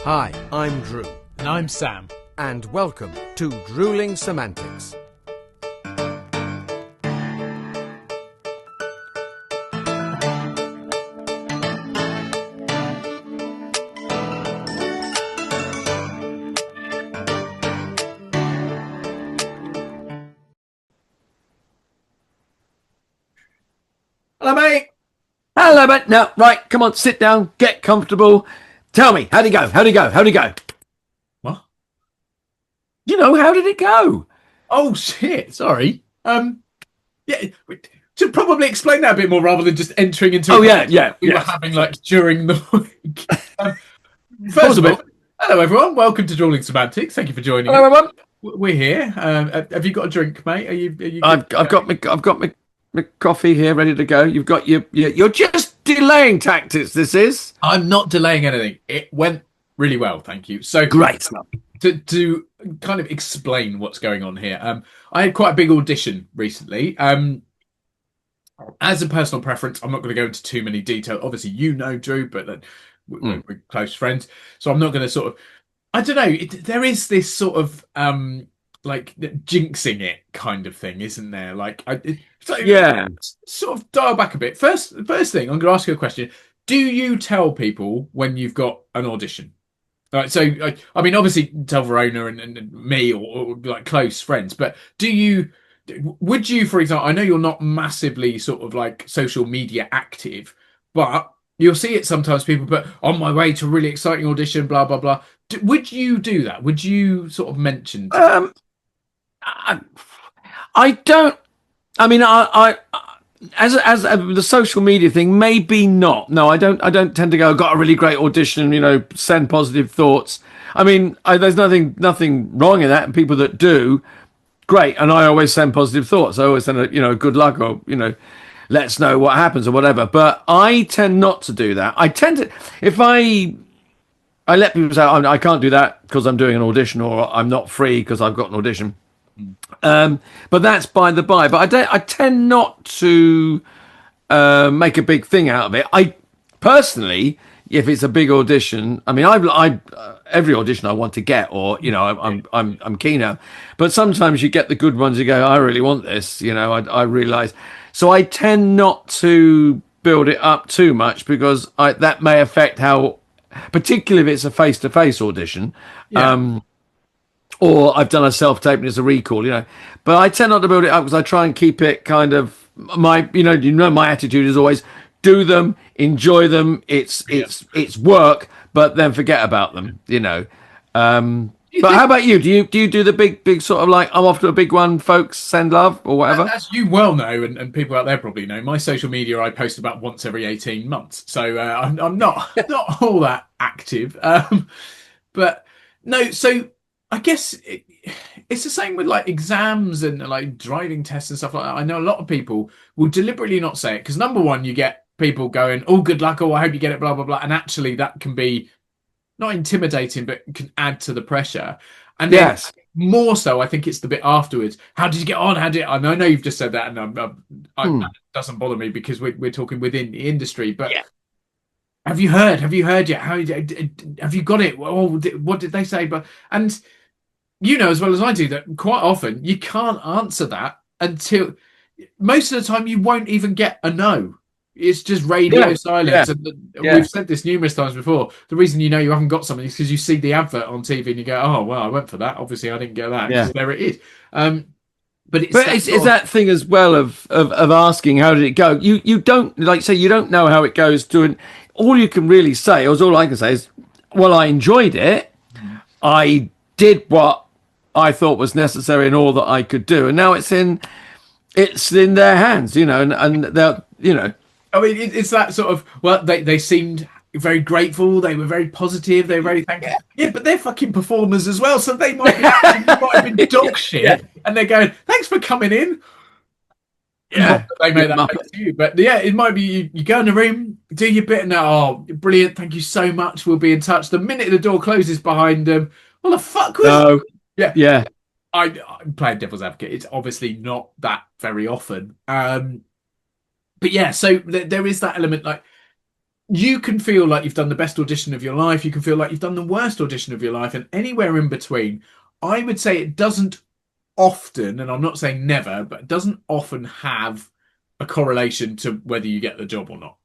Hi, I'm Drew. And I'm Sam. And welcome to Drewling Samantics. Hello, mate. Hello, mate. Now, right, come on, sit down, get comfortable. Tell me, how'd it go? How'd it go? How'd it go? What? You know, how did it go? Oh, shit. Sorry. Yeah, should probably explain that a bit more rather than just entering into We were yes. having like during the week. First of all, hello, everyone. Welcome to Drewling Samantics. Thank you for joining Hello, us. everyone. We're here. Have you got a drink, mate? Are you I've got my coffee here ready to go. You've got you're just delaying tactics, this is. I'm not delaying anything. It went really well, thank you. So Great. To kind of explain what's going on here, I had quite a big audition recently. As a personal preference, I'm not going to go into too many detail. Obviously, you know Drew, but we're close friends, so I'm not going to sort of. I don't know. There is this sort of like jinxing it kind of thing, isn't there? Like, sort of dial back a bit. First thing, I'm going to ask you a question. Do you tell people when you've got an audition? Right, so I mean, obviously, tell Verona and me or like close friends, but would you, for example, I know you're not massively sort of like social media active, but you'll see it sometimes. People put on my way to a really exciting audition, blah blah blah. Would you do that? Would you sort of mention? I don't. I mean, I as the social media thing, maybe not. No, I don't tend to go, got a really great audition, send positive thoughts. I mean, there's nothing wrong in that, and people that do, great. And I always send positive thoughts. I always send good luck, or let's know what happens or whatever. But I tend not to do that. I tend to, if I let people say, I can't do that because I'm doing an audition, or I'm not free because I've got an audition. But that's by the by. But I tend not to make a big thing out of it. I personally, if it's a big audition, I mean, I every audition I want to get, or I'm keen on. But sometimes you get the good ones. You go, I really want this. I realise. So I tend not to build it up too much because that may affect how, particularly if it's a face-to-face audition. Yeah. Or I've done a self-tape and it's a recall, But I tend not to build it up because I try and keep it kind of my attitude is always do them, enjoy them. It's work, but then forget about them, But how about you? Do you do the big sort of like I'm off to a big one, folks, send love or whatever? As you well know, and people out there probably know, my social media I post about once every 18 months, so I'm not all that active. But no, so. I guess it's the same with like exams and like driving tests and stuff like that. I know a lot of people will deliberately not say it because number one, you get people going, "Oh, good luck," or "I hope you get it," blah blah blah, and actually that can be not intimidating, but can add to the pressure. And then more so, I think it's the bit afterwards. How did you get on? I know you've just said that, and that doesn't bother me because we're talking within the industry, but. Yeah. Have you heard yet? How have you got it? Oh, what did they say? And you know as well as I do that quite often you can't answer that until most of the time you won't even get a no. It's just radio silence. Yeah. And we've said this numerous times before. The reason you haven't got something is because you see the advert on TV and you go, "Oh well, I went for that. Obviously, I didn't get that." Yeah. There it is. But it's that thing as well of asking how did it go. You don't you don't know how it goes to an. All you can really say, or all I can say is, well, I enjoyed it. I did what I thought was necessary and all that I could do, and now it's in their hands, and they're, I mean, it's that sort of. Well, they seemed very grateful. They were very positive. They were very thankful. Yeah, but they're fucking performers as well, so they might have been dog shit, and they're going, "Thanks for coming in." Yeah, they made that to you, but yeah, it might be you go in the room, do your bit, and brilliant, thank you so much. We'll be in touch. The minute the door closes behind them, what the fuck was? Yeah. I'm playing devil's advocate. It's obviously not that very often, but yeah. So there is that element. Like, you can feel like you've done the best audition of your life. You can feel like you've done the worst audition of your life, and anywhere in between. I would say it doesn't often, and I'm not saying never, but it doesn't often have a correlation to whether you get the job or not.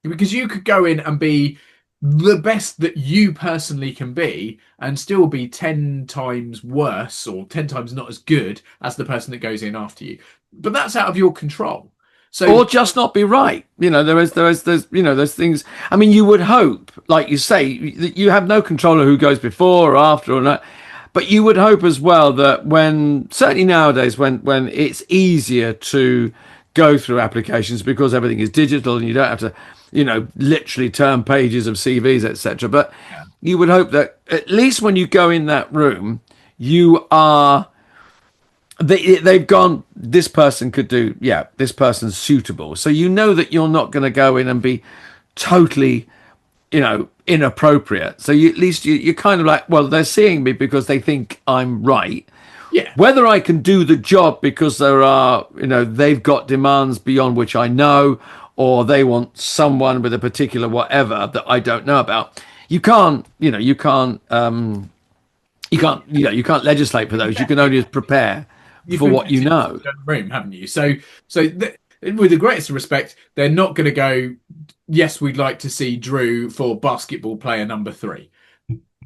Because you could go in and be the best that you personally can be and still be 10 times worse or 10 times not as good as the person that goes in after you. But that's out of your control. So, or just not be right. There's there's things. I mean, you would hope, like you say, that you have no control of who goes before or after or not. But you would hope as well that certainly nowadays, when it's easier to go through applications because everything is digital and you don't have to, literally turn pages of CVs, etc. But you would hope that at least when you go in that room, you are. They've gone, this person could do, this person's suitable. So you know that you're not going to go in and be totally, inappropriate. So at least you're kind of like, well, they're seeing me because they think I'm right. yeah. Whether I can do the job because there are, they've got demands beyond which I know, or they want someone with a particular whatever that I don't know about. You can't legislate for those. You can only prepare for what you know. Room, haven't you? With the greatest respect, they're not going to go, yes, we'd like to see Drew for basketball player number 3.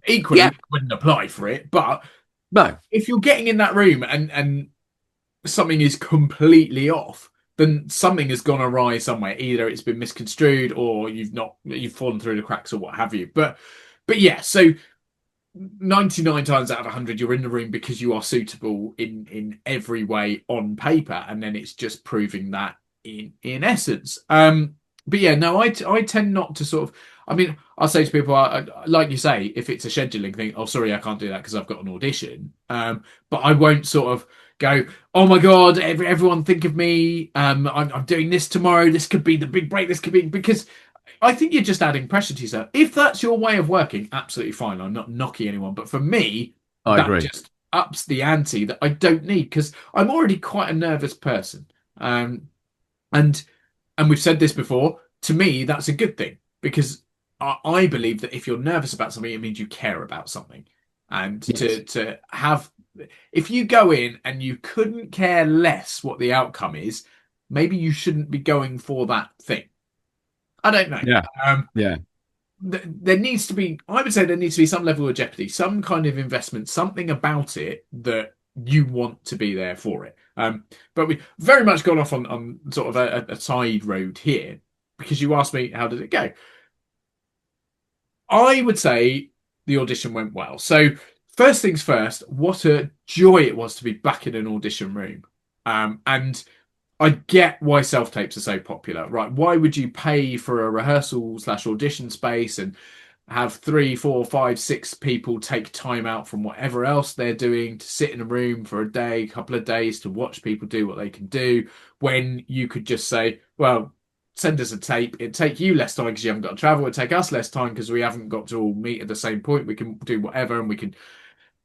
Equally, wouldn't apply for it. But no, if you're getting in that room and something is completely off, then something has gone awry somewhere. Either it's been misconstrued or you've fallen through the cracks or what have you. But yeah, so 99 times out of 100 you're in the room because you are suitable in every way on paper, and then it's just proving that in essence. But yeah, no, I tend not to sort of, I mean, I'll say to people, like you say, if it's a scheduling thing, oh sorry, I can't do that because I've got an audition, but I won't sort of go, oh my god, everyone think of me, I'm doing this tomorrow, this could be the big break, this could be, because I think you're just adding pressure to yourself. If that's your way of working, absolutely fine. I'm not knocking anyone. But for me, I agree. Just ups the ante that I don't need, because I'm already quite a nervous person. And we've said this before, to me, that's a good thing, because I believe that if you're nervous about something, it means you care about something. And yes, to have, if you go in and you couldn't care less what the outcome is, maybe you shouldn't be going for that thing. I don't know. There needs to be, I would say there needs to be some level of jeopardy, some kind of investment, something about it that you want to be there for it. But we very much gone off on sort of a side road here, because you asked me, how did it go? I would say the audition went well. So first things first, what a joy it was to be back in an audition room. And I get why self-tapes are so popular, right? Why would you pay for a rehearsal/audition space and have 3, 4, 5, 6 people take time out from whatever else they're doing to sit in a room for a day, couple of days to watch people do what they can do, when you could just say, well, send us a tape. It'd take you less time because you haven't got to travel. It'd take us less time because we haven't got to all meet at the same point. We can do whatever, and we can...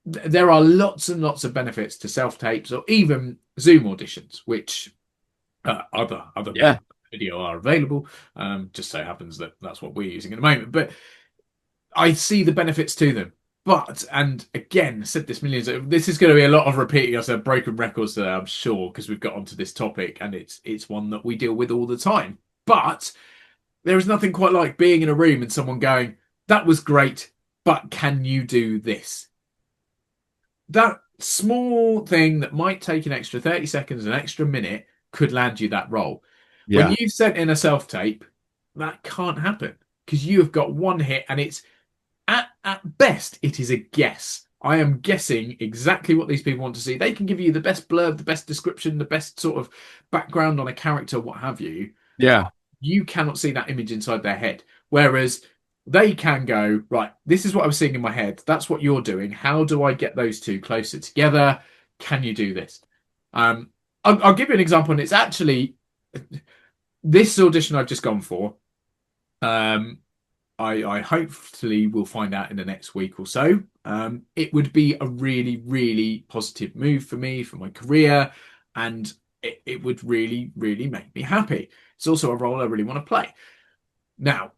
There are lots and lots of benefits to self-tapes or even Zoom auditions, which... other video are available. Just so happens that that's what we're using at the moment. But I see the benefits to them. But, and again, I said this millions, this is going to be a lot of repeating ourselves, broken records today, I'm sure, because we've got onto this topic and it's one that we deal with all the time. But there is nothing quite like being in a room and someone going, that was great, but can you do this? That small thing that might take an extra 30 seconds, an extra minute, could land you that role. Yeah. When you've sent in a self-tape, that can't happen, because you have got one hit, and it's at best it is a guess. I am guessing exactly what these people want to see. They can give you the best blurb, the best description, the best sort of background on a character, what have you. Yeah. You cannot see that image inside their head. Whereas they can go, right, this is what I was seeing in my head. That's what you're doing. How do I get those two closer together? Can you do this? I'll give you an example, and it's actually this audition I've just gone for. I hopefully will find out in the next week or so. It would be a really, really positive move for me, for my career, and it would really, really make me happy. It's also a role I really want to play. Now,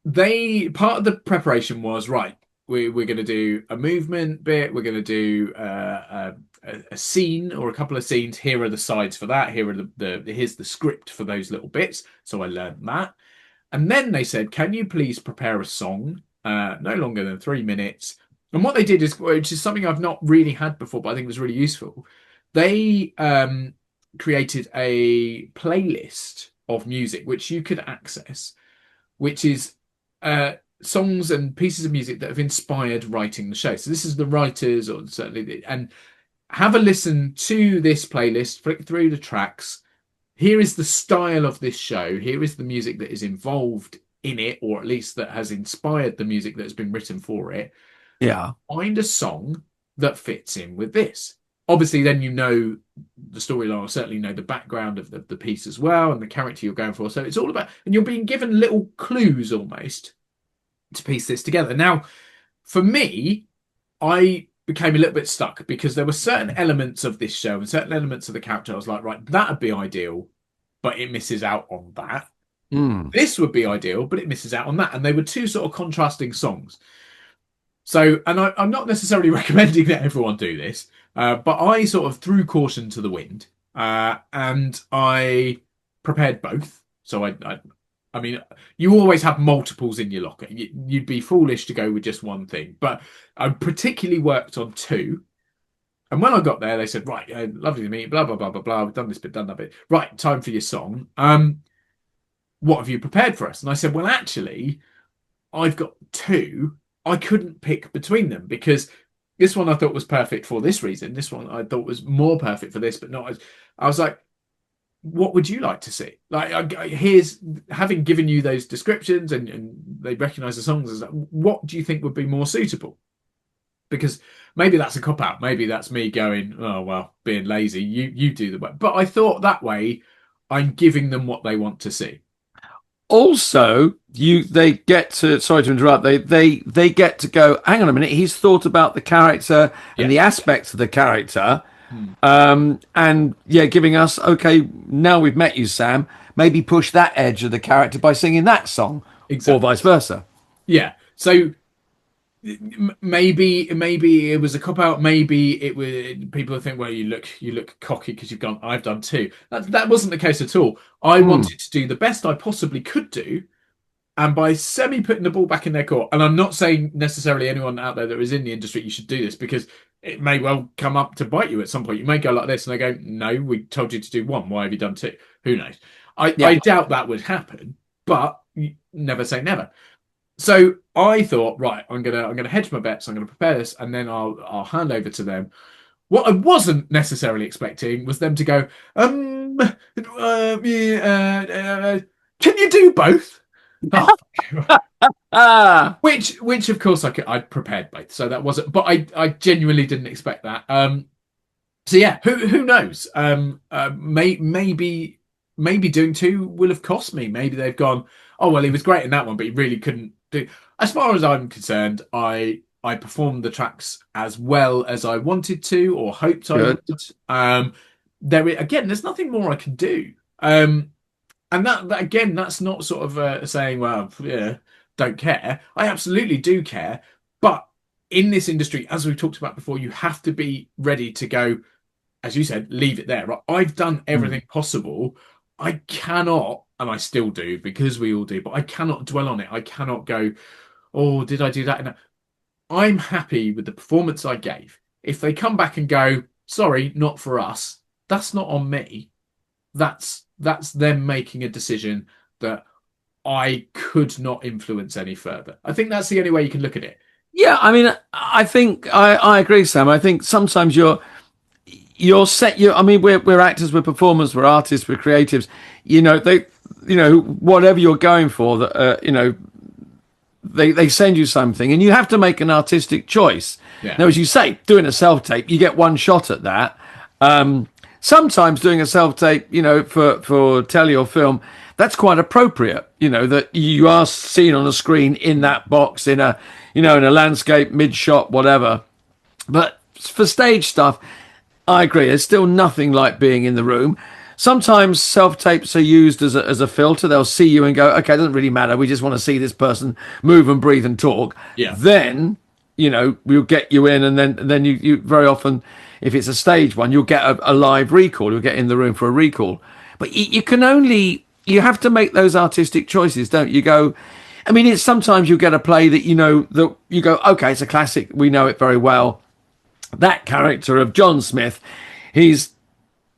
they part of the preparation was right. We're going to do a movement bit. We're going to do a scene or a couple of scenes. Here are the sides for that. Here are here's the script for those little bits. So I learned that, and then they said, "Can you please prepare a song, no longer than 3 minutes?" And what they did is, which is something I've not really had before, but I think was really useful. They created a playlist of music which you could access, which is songs and pieces of music that have inspired writing the show. So this is the writers, or certainly, and have a listen to this playlist, flick through the tracks. Here is the style of this show. Here is the music that is involved in it, or at least that has inspired the music that has been written for it. Yeah. Find a song that fits in with this. Obviously, then you know the storyline, or certainly know the background of the piece as well, and the character you're going for. So it's all about, and you're being given little clues almost to piece this together. Now, for me, I became a little bit stuck because there were certain elements of this show and certain elements of the character I was like, right, that would be ideal, but it misses out on that. This would be ideal, but it misses out on that. And they were two sort of contrasting songs. So, and I'm not necessarily recommending that everyone do this, but I sort of threw caution to the wind, and I prepared both. So I mean, you always have multiples in your locker. You'd be foolish to go with just one thing, but I particularly worked on two. And when I got there, they said, right, lovely to meet you, blah, blah, blah, blah, blah. We've done this bit, done that bit. Right, time for your song. What have you prepared for us? And I said, well, actually, I've got two. I couldn't pick between them because this one I thought was perfect for this reason. This one I thought was more perfect for this, but not as. I was like, what would you like to see? Like, here's, having given you those descriptions and they recognise the songs as, what do you think would be more suitable? Because maybe that's a cop out. Maybe that's me going, oh well, being lazy. You do the work. But I thought that way, I'm giving them what they want to see. Also, they get to, sorry to interrupt, they get to go, hang on a minute, he's thought about the character and the aspects of the character, and giving us, okay, now we've met you, Sam, maybe push that edge of the character by singing that song, or vice versa. Yeah, so maybe it was a cop out. Maybe it was, people think, well, you look cocky because you've gone, I've done two. That wasn't the case at all. I wanted to do the best I possibly could do, and by putting the ball back in their court. And I'm not saying necessarily anyone out there that is in the industry you should do this, because it may well come up to bite you at some point. You may go like this and they go, no, we told you to do one, why have you done two? Who knows? I doubt that would happen, but never say never. So I thought, right, I'm gonna hedge my bets. I'm gonna prepare this, and then I'll hand over to them. What I wasn't necessarily expecting was them to go, can you do both? Which of course I'd prepared both, so that wasn't. But I genuinely didn't expect that. So yeah, who knows? Maybe doing two will have cost me. Maybe they've gone, oh well, he was great in that one, but he really couldn't do. As far as I'm concerned, I performed the tracks as well as I wanted to or hoped I would. There's nothing more I can do. And that again, that's not sort of saying, well, yeah, don't care. I absolutely do care. But in this industry, as we've talked about before, you have to be ready to go, as you said, leave it there. Right? I've done everything possible. I cannot, and I still do, because we all do, but I cannot dwell on it. I cannot go, oh, did I do that? No. I'm happy with the performance I gave. If they come back and go, sorry, not for us, that's not on me. That's them making a decision that I could not influence any further. I think that's the only way you can look at it. Yeah, I mean, I think I agree, Sam. I think sometimes you're set. I mean, we're actors, we're performers, we're artists, we're creatives. Whatever you're going for, they send you something, and you have to make an artistic choice. Yeah. Now, as you say, doing a self-tape, you get one shot at that. Sometimes doing a self-tape, for telly or film, that's quite appropriate. That you are seen on a screen in that box, in a landscape, mid-shot, whatever. But for stage stuff, I agree. There's still nothing like being in the room. Sometimes self-tapes are used as a filter. They'll see you and go, okay, it doesn't really matter. We just want to see this person move and breathe and talk. Yeah. Then, we'll get you in, and then you very often, if it's a stage one, you'll get a live recall. You'll get in the room for a recall. But you have to make those artistic choices, don't you? Go, I mean, it's sometimes you get a play that that you go, okay, it's a classic. We know it very well. That character of John Smith, he's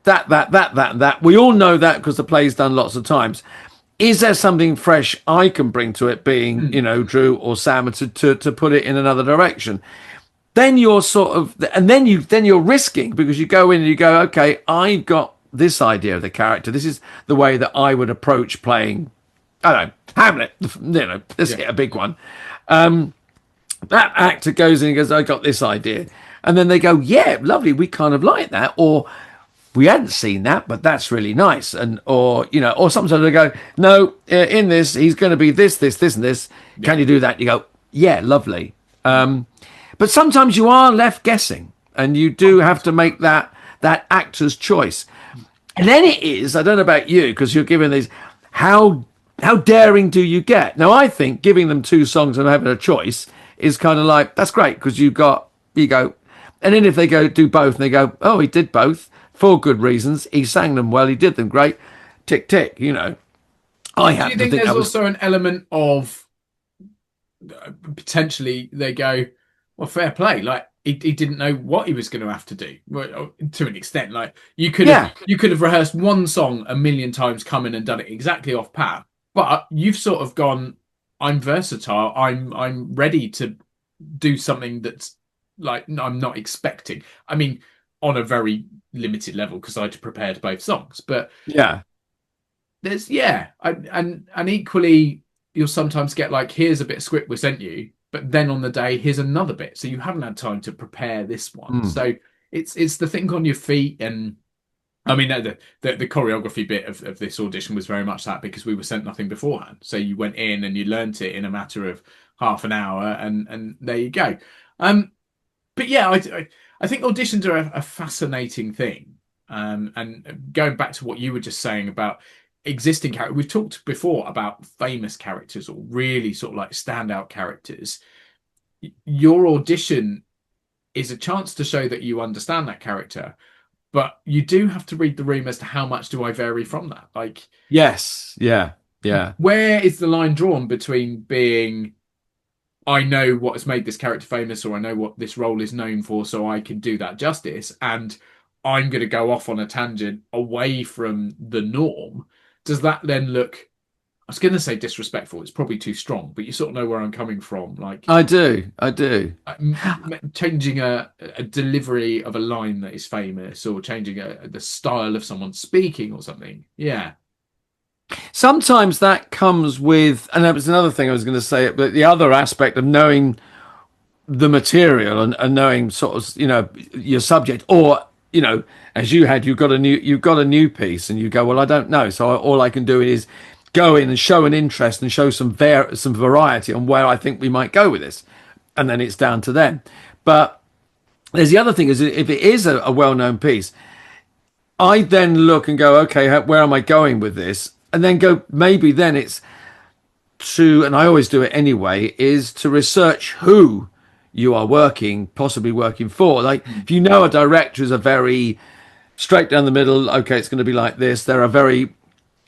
that. We all know that because the play's done lots of times. Is there something fresh I can bring to it, being, Drew or Sam, to put it in another direction? Then you're then you're risking, because you go in and you go, okay, I've got this idea of the character. This is the way that I would approach playing, I don't know, Hamlet, let's hit a big one. That actor goes in and goes, I got this idea. And then they go, yeah, lovely, we kind of like that. Or we hadn't seen that, but that's really nice. Or sometimes they go, no, in this, he's going to be this, and this. Yeah. Can you do that? You go, yeah, lovely. But sometimes you are left guessing, and you do have to make that actor's choice. And then it is, I don't know about you, because you're given these, how daring do you get? Now, I think giving them 2 songs and having a choice is kind of like, that's great, because you go, and then if they go do both, and they go, oh, he did both for good reasons. He sang them well. He did them great. Tick, tick, I happen to think there's also an element of potentially they go, well, fair play. Like he didn't know what he was going to have to do, to an extent. Like you could have rehearsed one song a million times, come in and done it exactly off pat, but you've sort of gone, I'm versatile. I'm ready to do something that's like I'm not expecting. I mean, on a very limited level, because I'd prepared both songs, but there's and equally you'll sometimes get like, here's a bit of script we sent you, but then on the day here's another bit, so you haven't had time to prepare this one. So it's the think on your feet. And I mean, the choreography bit of this audition was very much that, because we were sent nothing beforehand, so you went in and you learnt it in a matter of half an hour, and there you go. But yeah, I think auditions are a fascinating thing. And going back to what you were just saying about existing characters, we've talked before about famous characters or really sort of like standout characters. Your audition is a chance to show that you understand that character, but you do have to read the room as to how much do I vary from that. Like, yes, yeah. Where is the line drawn between being, I know what has made this character famous, or I know what this role is known for, so I can do that justice, and I'm going to go off on a tangent away from the norm? Does that then look, I was going to say disrespectful, it's probably too strong, but you sort of know where I'm coming from. Like, I do. Changing a delivery of a line that is famous, or changing the style of someone speaking or something. Yeah. Sometimes that comes with, and that was another thing I was going to say, but the other aspect of knowing the material and knowing sort of, your subject, or, as you had, you've got a new piece, and you go, well, I don't know. So all I can do is go in and show an interest and show some variety on where I think we might go with this. And then it's down to them. But there's the other thing, is if it is a well-known piece, I then look and go, okay, where am I going with this? And then go, maybe then it's and I always do it anyway, is to research who you are possibly working for. Like, if you know a director is a very straight down the middle, okay, it's going to be like this. They're a very,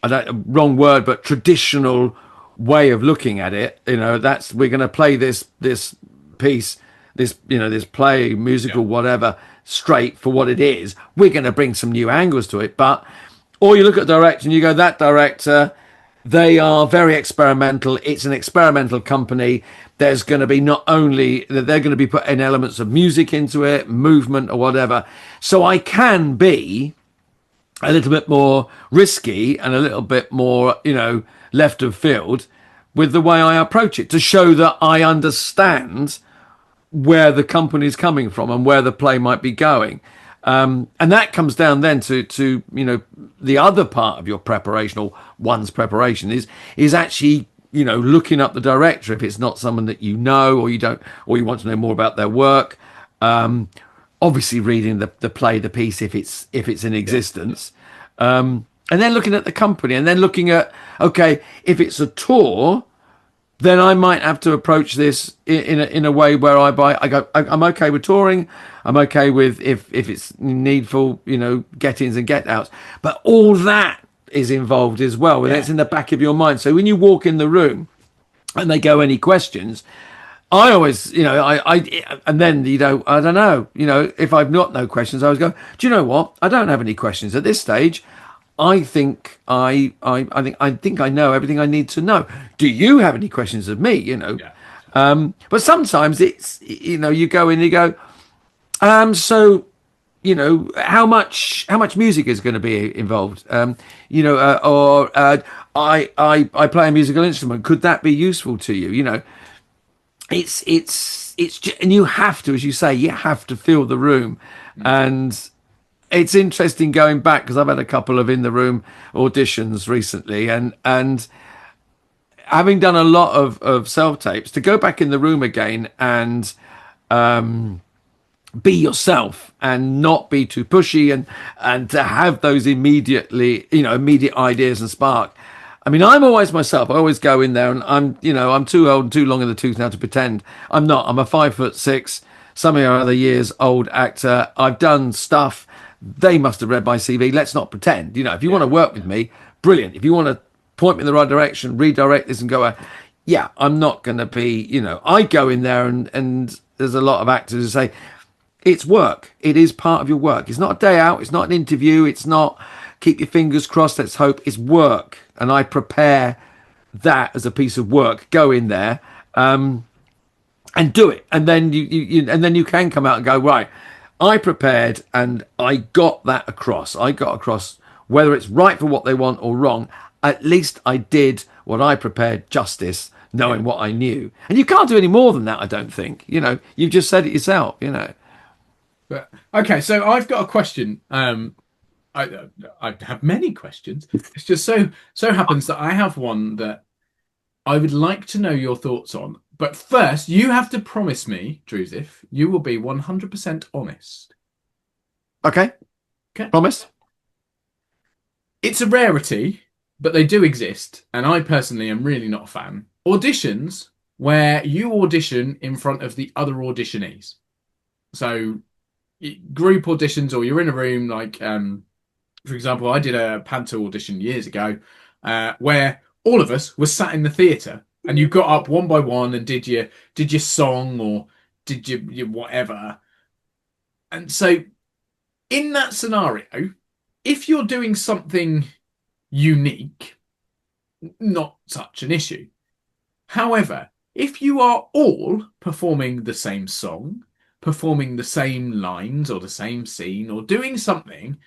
wrong word, but traditional way of looking at it. We're going to play this piece, this play, musical, whatever, straight for what it is. We're going to bring some new angles to it, or you look at director and you go, that director, they are very experimental. It's an experimental company. There's going to be not only that they're going to be putting elements of music into it, movement or whatever. So I can be a little bit more risky and a little bit more, left of field with the way I approach it, to show that I understand where the company's coming from and where the play might be going. And that comes down then to the other part of your preparation, or one's preparation, is actually looking up the director if it's not someone that you know, or you don't, or you want to know more about their work. Obviously reading the play, the piece, if it's in existence. And then looking at the company, and then looking at, okay, if it's a tour, then I might have to approach this in a way where I go, I'm okay with touring. I'm okay with if it's needful, get-ins and get-outs. But all that is involved as well, and it's in the back of your mind. So when you walk in the room and they go, any questions? I always, and then, I don't know, if I've not no questions, I always go, do you know what? I don't have any questions at this stage. I think I think I know everything I need to know. Do you have any questions of me? But sometimes it's, you go in and you go, so, how much music is going to be involved? Or I play a musical instrument. Could that be useful to you? It's and you have to, as you say, you have to fill the room. And it's interesting going back, because I've had a couple of in the room auditions recently, and having done a lot of self tapes, to go back in the room again and be yourself and not be too pushy, and to have those immediate ideas and spark. I mean, I'm always myself. I always go in there, and I'm too old and too long in the tooth now to pretend. I'm not. I'm a 5'6", some other years old actor. I've done stuff. They must have read my CV. Let's not pretend. If you want to work with me, brilliant. If you want to point me in the right direction, redirect this and go, I'm not going to be, I go in there and there's a lot of actors who say, it's work. It is part of your work. It's not a day out. It's not an interview. It's not keep your fingers crossed, let's hope. It's work. And I prepare that as a piece of work. Go in there and do it. And then you can come out and go, right, I prepared and I got that across. I got across, whether it's right for what they want or wrong, at least I did what I prepared justice, knowing what I knew. And you can't do any more than that, I don't think. You've just said it yourself, But okay, so I've got a question. I have many questions. It's just so happens that I have one that I would like to know your thoughts on. But first, you have to promise me, Drewsif, you will be 100% honest. Okay. Promise. It's a rarity, but they do exist, and I personally am really not a fan. Auditions where you audition in front of the other auditionees. So group auditions, or you're in a room like, for example, I did a panto audition years ago where all of us were sat in the theatre, and you got up one by one and did your song or did your whatever. And so in that scenario, if you're doing something unique, not such an issue. However, if you are all performing the same song, performing the same lines or the same scene or doing something,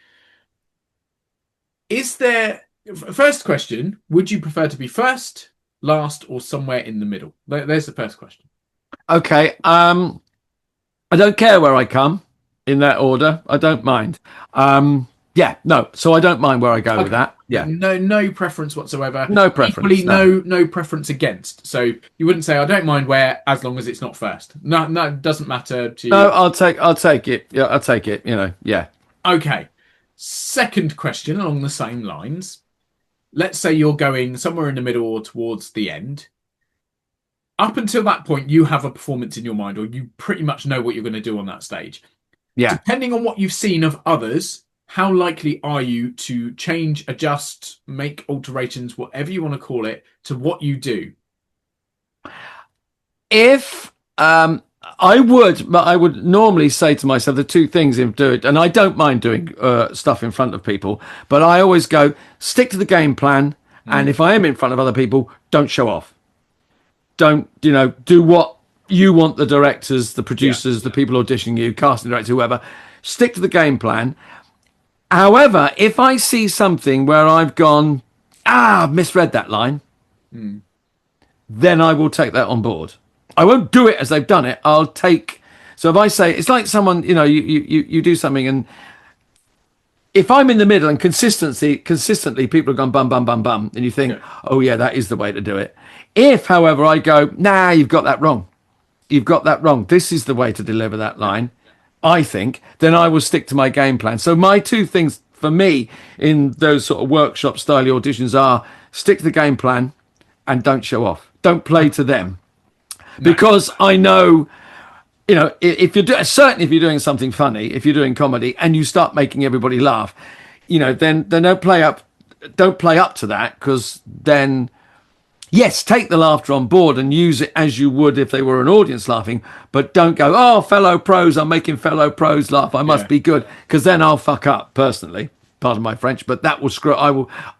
is there... First question, would you prefer to be first, last, or somewhere in the middle? There's the first question. Okay. I don't care where I come in that order. I don't mind. So I don't mind where I go with that. Yeah. No preference whatsoever. No preference. Equally, no preference against. So you wouldn't say I don't mind where, as long as it's not first. No, it doesn't matter to you. No, I'll take it. Yeah, I'll take it. Yeah. Okay. Second question along the same lines. Let's say you're going somewhere in the middle or towards the end. Up until that point, you have a performance in your mind, or you pretty much know what you're going to do on that stage. Yeah. Depending on what you've seen of others, how likely are you to change, adjust, make alterations, whatever you want to call it, to what you do? If I would normally say to myself the two things in do it, and I don't mind doing stuff in front of people, but I always go, stick to the game plan, and if I am in front of other people, don't show off. Don't, do what you want the directors, the producers, the people auditioning you, casting director, whoever. Stick to the game plan. However, if I see something where I've gone, misread that line, then I will take that on board. I won't do it as they've done it. I'll take... So if I say... It's like someone, you do something, and if I'm in the middle and consistently people have gone bum, bum, bum, bum, and you think, oh, yeah, that is the way to do it. If, however, I go, nah, you've got that wrong. You've got that wrong. This is the way to deliver that line, I think, then I will stick to my game plan. So my two things for me in those sort of workshop style auditions are stick to the game plan and don't show off. Don't play to them. No. Because I know, if you're certainly if you're doing something funny, if you're doing comedy and you start making everybody laugh, then don't play up to that, because then, yes, take the laughter on board and use it as you would if they were an audience laughing, but don't go, oh, fellow pros, I'm making fellow pros laugh, I must be good, because then I'll fuck up personally, pardon my French, but that will screw.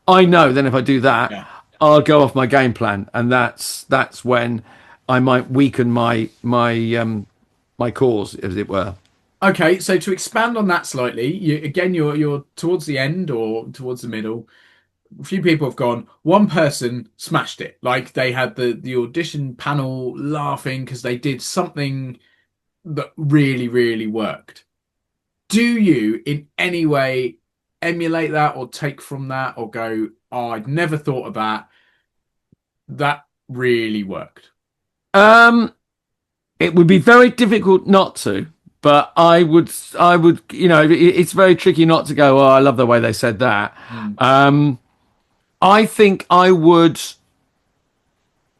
I know then if I do that, I'll go off my game plan, and that's when I might weaken my cause, as it were. Okay, so to expand on that slightly, you're towards the end or towards the middle. A few people have gone. One person smashed it, like they had the audition panel laughing because they did something that really, really worked. Do you in any way emulate that or take from that or go, oh, I'd never thought of that. That really worked. It would be very difficult not to, but I would, it's very tricky not to go, oh, I love the way they said that. I think I would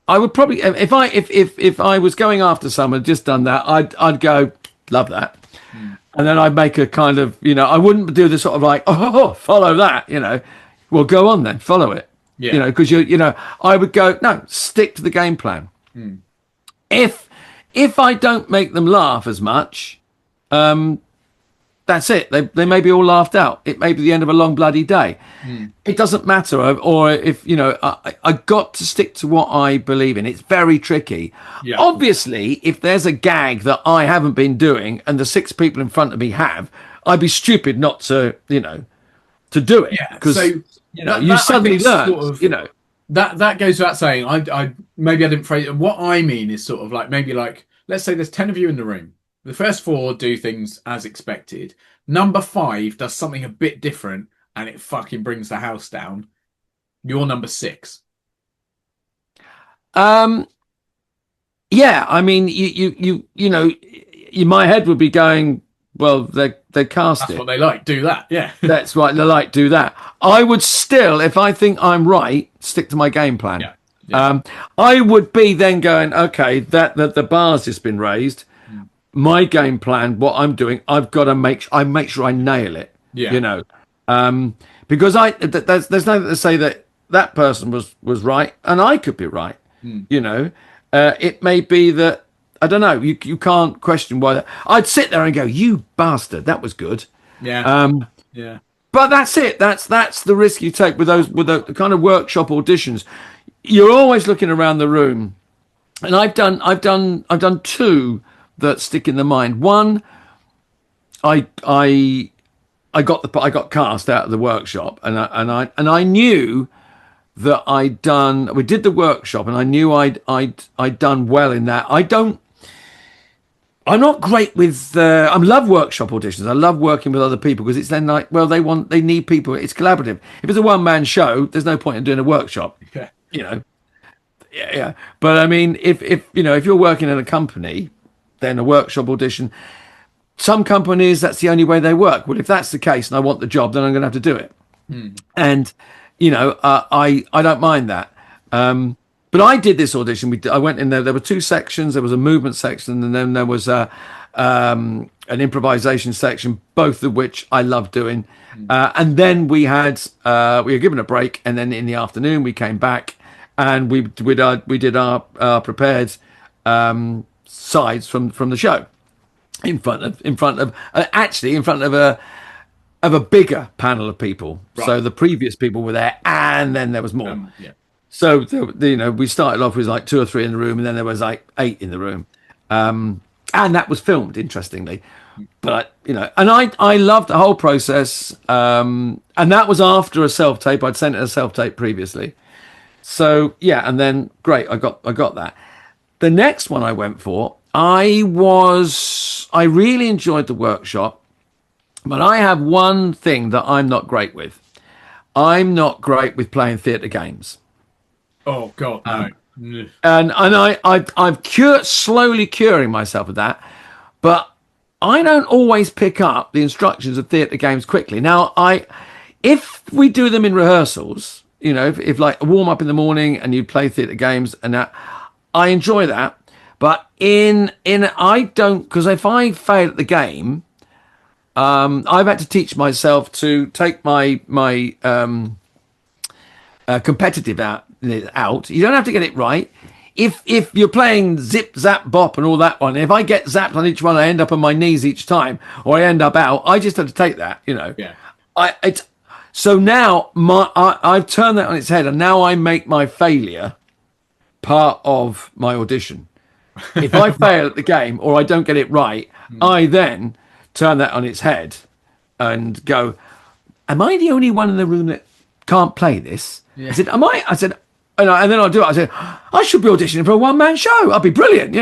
probably, if I was going after someone just done that, I'd go, love that. And then I'd make a kind of, I wouldn't do the sort of like, oh, follow that, well, go on then, follow it. Because I would go, no, stick to the game plan. If I don't make them laugh as much, that's it. They may be all laughed out. It may be the end of a long bloody day. It doesn't matter. Or if, I got to stick to what I believe in. It's very tricky. Obviously, if there's a gag that I haven't been doing and the 6 people in front of me have, I'd be stupid not to, to do it. Because, you suddenly learn, That goes without saying. I maybe I didn't phrase it. What I mean is sort of like, maybe like, let's say there's 10 of you in the room. The first 4 do things as expected. Number 5 does something a bit different and it fucking brings the house down. You're number 6. Yeah, I mean, my head would be going, well, they cast it. That's what they like. Do that. Yeah. That's right. They like do that. I would still, if I think I'm right, stick to my game plan. I would be then going, okay, that the bar's just been raised. My game plan, what I'm doing, I've got to make sure I nail it. Because there's no to say that person was right and I could be right. It may be that, I don't know, you can't question why. I'd sit there and go, you bastard, that was good. But that's it. That's the risk you take with the kind of workshop auditions. You're always looking around the room, and I've done 2 that stick in the mind. One, I got cast out of the workshop, and I knew that we did the workshop, and I knew I'd done well in that. I'm not great with. I love workshop auditions. I love working with other people because it's then like, well, they need people. It's collaborative. If it's a one-man show, there's no point in doing a workshop. Yeah. But I mean, if you're working in a company, then a workshop audition. Some companies, that's the only way they work. Well, if that's the case, and I want the job, then I'm going to have to do it. And I don't mind that. But I did this audition. I went in there. There were 2 sections. There was a movement section, and then there was an improvisation section, both of which I loved doing. And then we were given a break, and then in the afternoon we came back, and we did our prepared sides from the show in front of a bigger panel of people. Right. So the previous people were there, and then there was more. So we started off with like 2 or 3 in the room, and then there was like 8 in the room, and that was filmed, interestingly. But and I loved the whole process, and that was after a self tape. I'd sent it a self tape previously, so yeah. And then great, I got that. The next one I went for, I really enjoyed the workshop, but I have one thing that I'm not great with. I'm not great with playing theatre games. Oh God, no. And I'm slowly curing myself of that. But I don't always pick up the instructions of theatre games quickly. Now, if we do them in rehearsals, if like a warm up in the morning and you play theatre games and that, I enjoy that. But I don't, because if I fail at the game, I've had to teach myself to take my competitive out. You don't have to get it right. If you're playing zip, zap, bop, and all that one, if I get zapped on each one, I end up on my knees each time, or I end up out. I just have to take that, Yeah. So now I've turned that on its head, and now I make my failure part of my audition. If I fail at the game or I don't get it right, I then turn that on its head and go, "Am I the only one in the room that can't play this?" Yeah. I said, "Am I?" I said. And then I'll do it. I said, I should be auditioning for a one-man show. I'll be brilliant,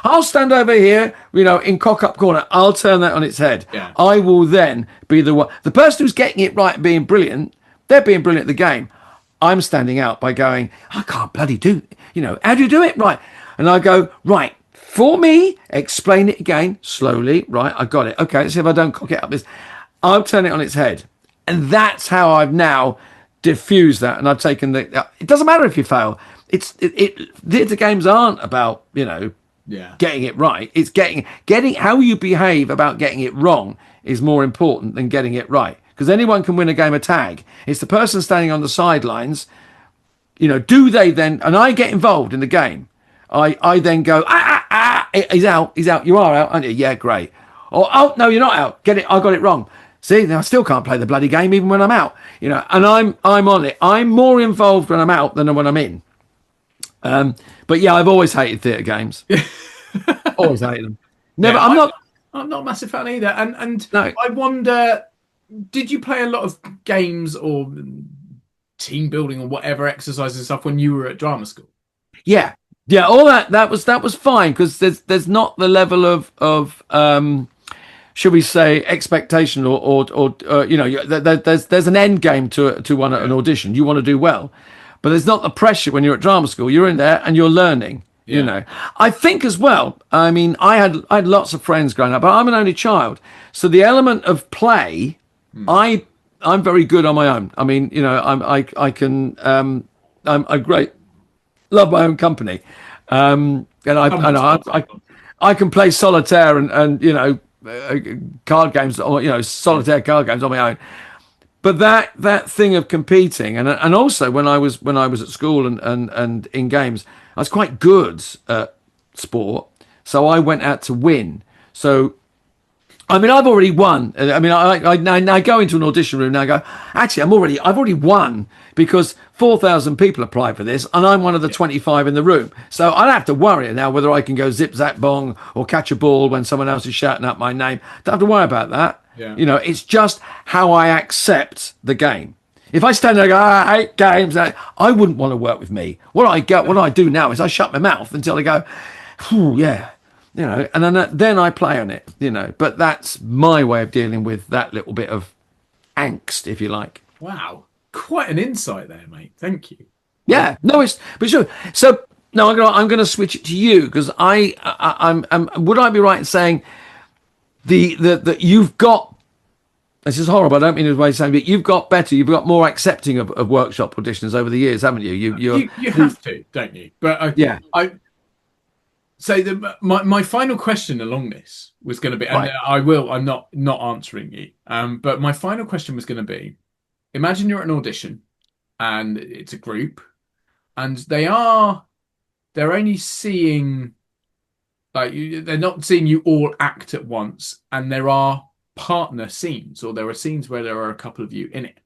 I'll stand over here, in cock-up corner. I'll turn that on its head. Yeah. I will then be the one. The person who's getting it right, being brilliant, they're being brilliant at the game. I'm standing out by going, I can't bloody do, how do you do it? Right. And I go, right, for me, explain it again, slowly. Right, I got it. Okay, let's see if I don't cock it up. I'll turn it on its head. And that's how I've now diffuse that, and I've taken it doesn't matter if you fail. Theatre games aren't about getting it right. It's getting how you behave about getting it wrong is more important than getting it right, because anyone can win a game of tag. It's the person standing on the sidelines, do they then, and I get involved in the game, I then go, he's out, you are out, aren't you? Yeah, great. Or, oh no, you're not out, get it, I got it wrong. See, I still can't play the bloody game even when I'm out, and I'm on it. I'm more involved when I'm out than when I'm in. But yeah, I've always hated theatre games. Always hated them. Never. Yeah, I'm not a massive fan either. And no. I wonder, did you play a lot of games or team building or whatever exercises and stuff when you were at drama school? Yeah, all that was fine, because there's not the level of should we say expectation or there's an end game to an audition. You want to do well, but there's not the pressure when you're at drama school. You're in there and you're learning. Yeah. I think as well. I mean, I had lots of friends growing up, but I'm an only child, so the element of play, I'm very good on my own. I mean, I can I'm great, love my own company, and I can play solitaire and card games, or solitaire card games on my own. But that thing of competing, and also when I was at school and in games, I was quite good at sport, so I went out to win. So I mean, I've already won. I mean, I go into an audition room and I go, actually, I've already won, because 4,000 people applied for this and I'm one of the 25 in the room. So I don't have to worry now whether I can go zip, zap, bong or catch a ball when someone else is shouting out my name. Don't have to worry about that. Yeah. It's just how I accept the game. If I stand there and go, I hate games, I wouldn't want to work with me. What I do now is I shut my mouth until I go, yeah. And then I play on it, but that's my way of dealing with that little bit of angst, if you like. Wow. Quite an insight there, mate. Thank you. Yeah, no, but sure. So no, I'm going to switch it to you, because I'm would I be right in saying that you've got, this is horrible, I don't mean it as a way of saying, but you've got more accepting of workshop auditions over the years, haven't you? You have to, don't you? But yeah. So my final question along this was going to be, and right. I'm not answering you, but my final question was going to be, imagine you're at an audition and it's a group and they're only seeing, they're not seeing you all act at once, and there are partner scenes, or there are scenes where there are a couple of you in it.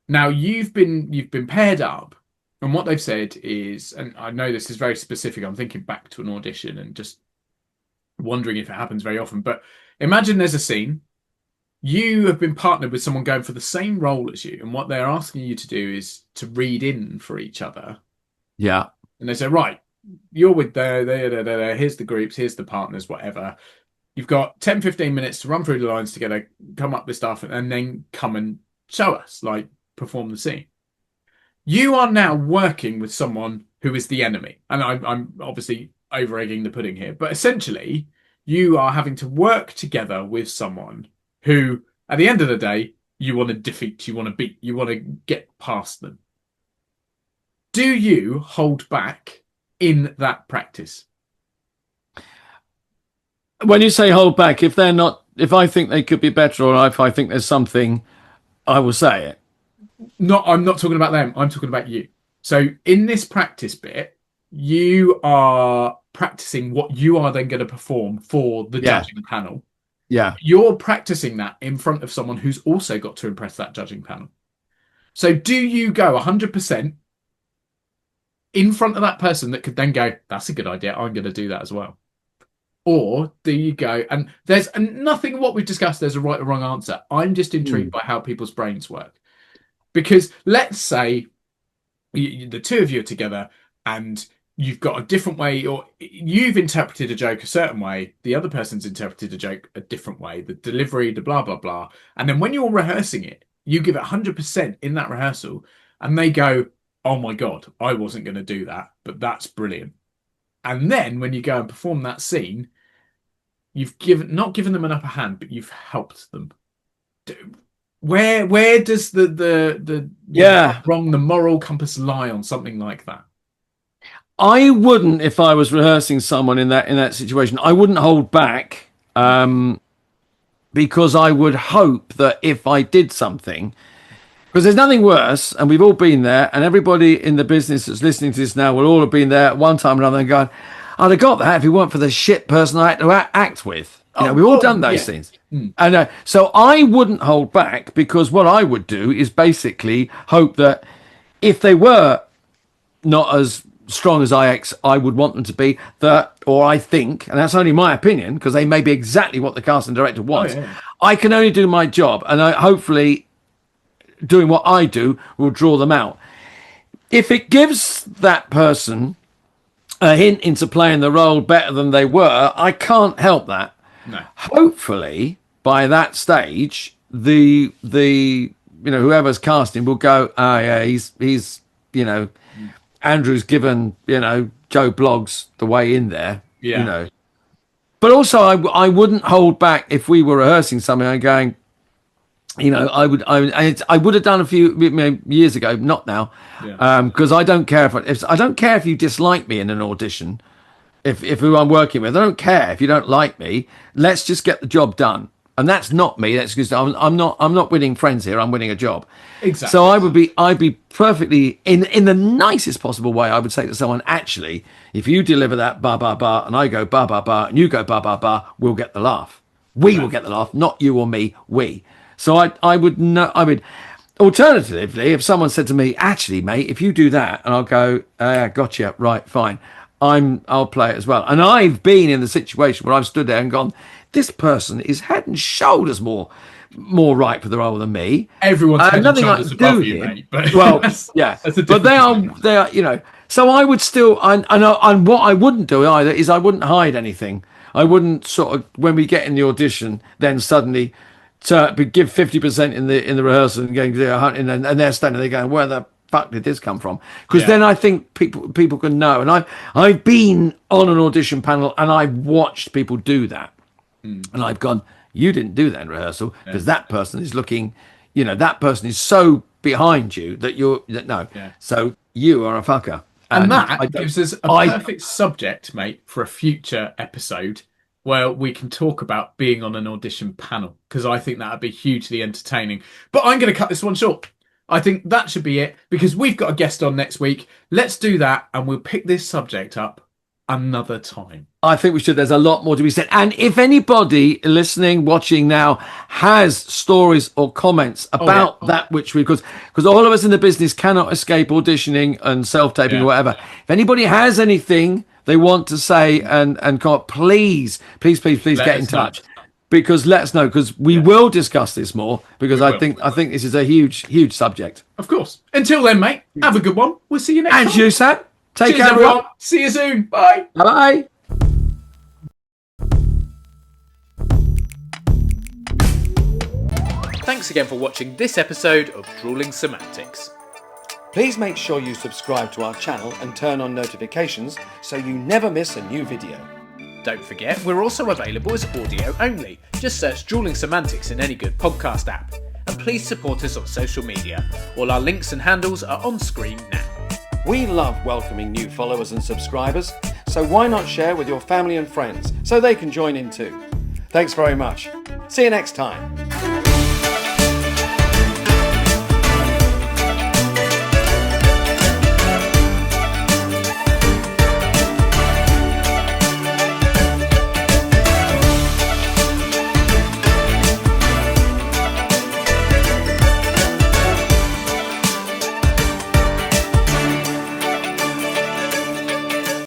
Now you've been paired up. And what they've said is, and I know this is very specific, I'm thinking back to an audition and just wondering if it happens very often, but imagine there's a scene, you have been partnered with someone going for the same role as you, and what they're asking you to do is to read in for each other. Yeah. And they say, right, you're with here's the groups, here's the partners, whatever. You've got 10, 15 minutes to run through the lines together, come up with stuff, and then come and show us, perform the scene. You are now working with someone who is the enemy. And I'm obviously over-egging the pudding here. But essentially, you are having to work together with someone who, at the end of the day, you want to defeat, you want to beat, you want to get past them. Do you hold back in that practice? When you say hold back, if I think they could be better, or if I think there's something, I will say it. I'm not talking about them. I'm talking about you. So in this practice bit, you are practicing what you are then going to perform for the judging panel. Yeah. You're practicing that in front of someone who's also got to impress that judging panel. So do you go 100% in front of that person that could then go, that's a good idea, I'm going to do that as well? Or do you go, and there's nothing what we've discussed, there's a right or wrong answer. I'm just intrigued by how people's brains work. Because let's say the two of you are together and you've got a different way, or you've interpreted a joke a certain way, the other person's interpreted a joke a different way, the delivery, the blah, blah, blah. And then when you're rehearsing it, you give it 100% in that rehearsal and they go, oh my God, I wasn't going to do that, but that's brilliant. And then when you go and perform that scene, you've not given them an upper hand, but you've helped them. Where does the moral compass lie on something like that? I wouldn't, if I was rehearsing someone in that situation, I wouldn't hold back, because I would hope that if I did something, because there's nothing worse, and we've all been there, and everybody in the business that's listening to this now will all have been there at one time or another and going, I'd have got that if it weren't for the shit person I had to act with. We've all done those things. And so I wouldn't hold back, because what I would do is basically hope that if they were not as strong as I would want them to be, or I think, and that's only my opinion, because they may be exactly what the casting director wants. I can only do my job, and hopefully doing what I do will draw them out. If it gives that person a hint into playing the role better than they were, I can't help that. No. Hopefully, by that stage, the whoever's casting will go, oh yeah, he's Andrew's given Joe Bloggs the way in there. Yeah. But also, I wouldn't hold back if we were rehearsing something and going, I would have done a few years ago, not now, because I don't care if you dislike me in an audition. If who I'm working with, I don't care if you don't like me. Let's just get the job done, and that's not me. That's because I'm not winning friends here. I'm winning a job. Exactly. So I'd be perfectly in the nicest possible way. I would say to someone, actually, if you deliver that ba ba ba, and I go ba ba ba, and you go ba ba ba, we'll get the laugh. We will get the laugh, not you or me. We. So I would alternatively, if someone said to me, actually, mate, if you do that, and I'll go, gotcha, right, fine. I'll play it as well. And I've been in the situation where I've stood there and gone, this person is head and shoulders more right for the role than me. Everyone's head and shoulders above you, mate. But well, yeah. But they are, so I would still, and what I wouldn't do either is I wouldn't hide anything. I wouldn't sort of, when we get in the audition, then suddenly give 50% in the rehearsal and going and they're standing there going, where the fuck did this come from? Because then I think people can know. And I've been on an audition panel and I've watched people do that, and I've gone, you didn't do that in rehearsal, because that person is looking, that person is so behind you that so you are a fucker. And that gives us a perfect subject, mate, for a future episode where we can talk about being on an audition panel, because I think that would be hugely entertaining. But I'm going to cut this one short. I think that should be it, because we've got a guest on next week. Let's do that, and we'll pick this subject up another time. I think we should. There's a lot more to be said. And if anybody listening, watching now has stories or comments about that, because all of us in the business cannot escape auditioning and self-taping or whatever. If anybody has anything they want to say and please get in touch. Because let us know, because we will discuss this more, because I think this is a huge subject. Of course. Until then, mate, have a good one. We'll see you next time. And you, Sam. Take care, everyone. See you soon. Bye. Bye. Thanks again for watching this episode of Drewling Samantics. Please make sure you subscribe to our channel and turn on notifications so you never miss a new video. Don't forget, we're also available as audio only. Just search Drewling Samantics in any good podcast app. And please support us on social media. All our links and handles are on screen now. We love welcoming new followers and subscribers, so why not share with your family and friends so they can join in too? Thanks very much. See you next time.